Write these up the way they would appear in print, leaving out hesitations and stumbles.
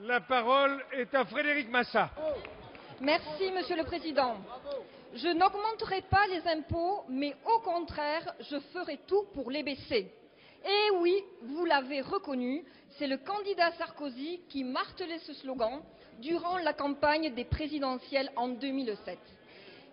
La parole est à Frédéric Massa. Merci, Monsieur le Président. Je n'augmenterai pas les impôts, mais au contraire, je ferai tout pour les baisser. Et oui, vous l'avez reconnu, c'est le candidat Sarkozy qui martelait ce slogan durant la campagne des présidentielles en 2007.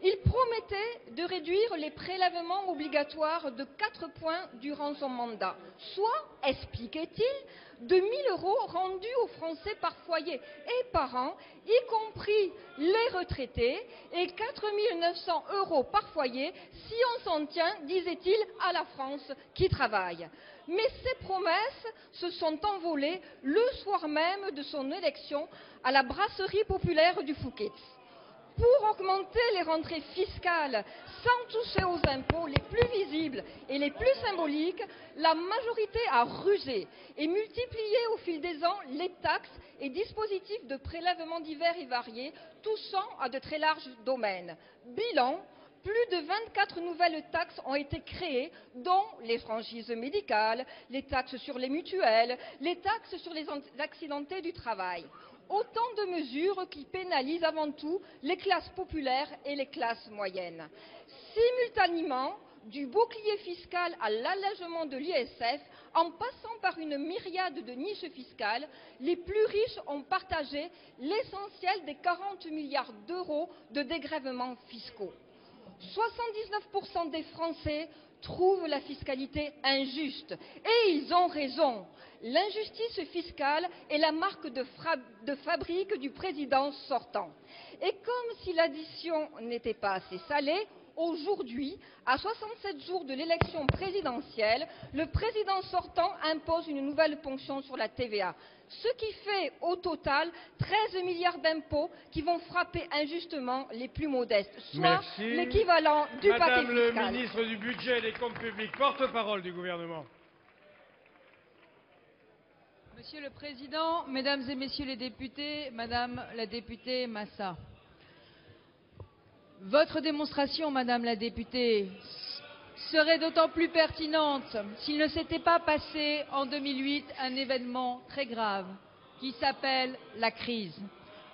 Il promettait de réduire les prélèvements obligatoires de 4 points durant son mandat, soit, expliquait-il, de 1 000 € rendus aux Français par foyer et par an, y compris les retraités, et 4 900 € par foyer si on s'en tient, disait-il, à la France qui travaille. Mais ces promesses se sont envolées le soir même de son élection à la brasserie populaire du Fouquet's. Pour augmenter les rentrées fiscales sans toucher aux impôts les plus visibles et les plus symboliques, la majorité a rusé et multiplié au fil des ans les taxes et dispositifs de prélèvements divers et variés, touchant à de très larges domaines. Bilan: plus de 24 nouvelles taxes ont été créées, dont les franchises médicales, les taxes sur les mutuelles, les taxes sur les accidentés du travail. Autant de mesures qui pénalisent avant tout les classes populaires et les classes moyennes. Simultanément, du bouclier fiscal à l'allègement de l'ISF, en passant par une myriade de niches fiscales, les plus riches ont partagé l'essentiel des 40 milliards d'euros de dégrèvements fiscaux. 79% des Français trouvent la fiscalité injuste. Et ils ont raison. L'injustice fiscale est la marque de fabrique du président sortant. Et comme si l'addition n'était pas assez salée, aujourd'hui, à 67 jours de l'élection présidentielle, le président sortant impose une nouvelle ponction sur la TVA, ce qui fait au total 13 milliards d'impôts qui vont frapper injustement les plus modestes, soit l'équivalent du paquet fiscal. Madame le ministre du Budget et des Comptes publics, porte-parole du gouvernement. Monsieur le Président, Mesdames et Messieurs les députés, Madame la députée Massa, votre démonstration, Madame la députée, serait d'autant plus pertinente s'il ne s'était pas passé en 2008 un événement très grave qui s'appelle la crise.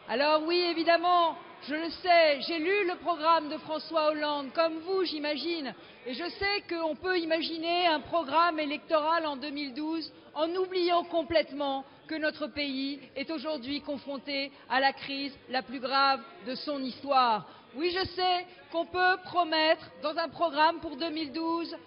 Alors oui, évidemment, je le sais, j'ai lu le programme de François Hollande, comme vous, j'imagine, et je sais qu'on peut imaginer un programme électoral en 2012 en oubliant complètement que notre pays est aujourd'hui confronté à la crise la plus grave de son histoire. Oui, je sais qu'on peut promettre dans un programme pour 2012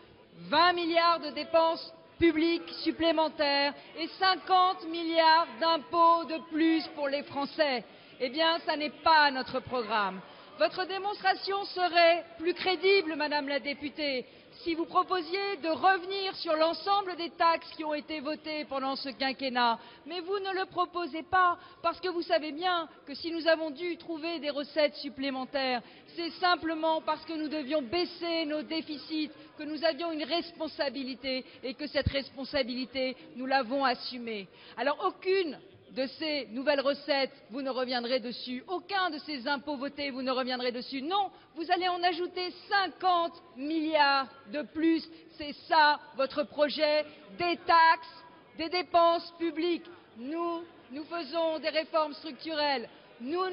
20 milliards de dépenses publiques supplémentaires et 50 milliards d'impôts de plus pour les Français. Eh bien, ça n'est pas notre programme. Votre démonstration serait plus crédible, Madame la députée, si vous proposiez de revenir sur l'ensemble des taxes qui ont été votées pendant ce quinquennat. Mais vous ne le proposez pas, parce que vous savez bien que si nous avons dû trouver des recettes supplémentaires, c'est simplement parce que nous devions baisser nos déficits, que nous avions une responsabilité et que cette responsabilité, nous l'avons assumée. Alors aucune de ces nouvelles recettes, vous ne reviendrez dessus. Aucun de ces impôts votés, vous ne reviendrez dessus. Non, vous allez en ajouter 50 milliards de plus. C'est ça votre projet, des taxes, des dépenses publiques. Nous faisons des réformes structurelles. Nous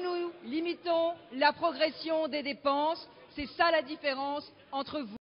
limitons la progression des dépenses. C'est ça la différence entre vous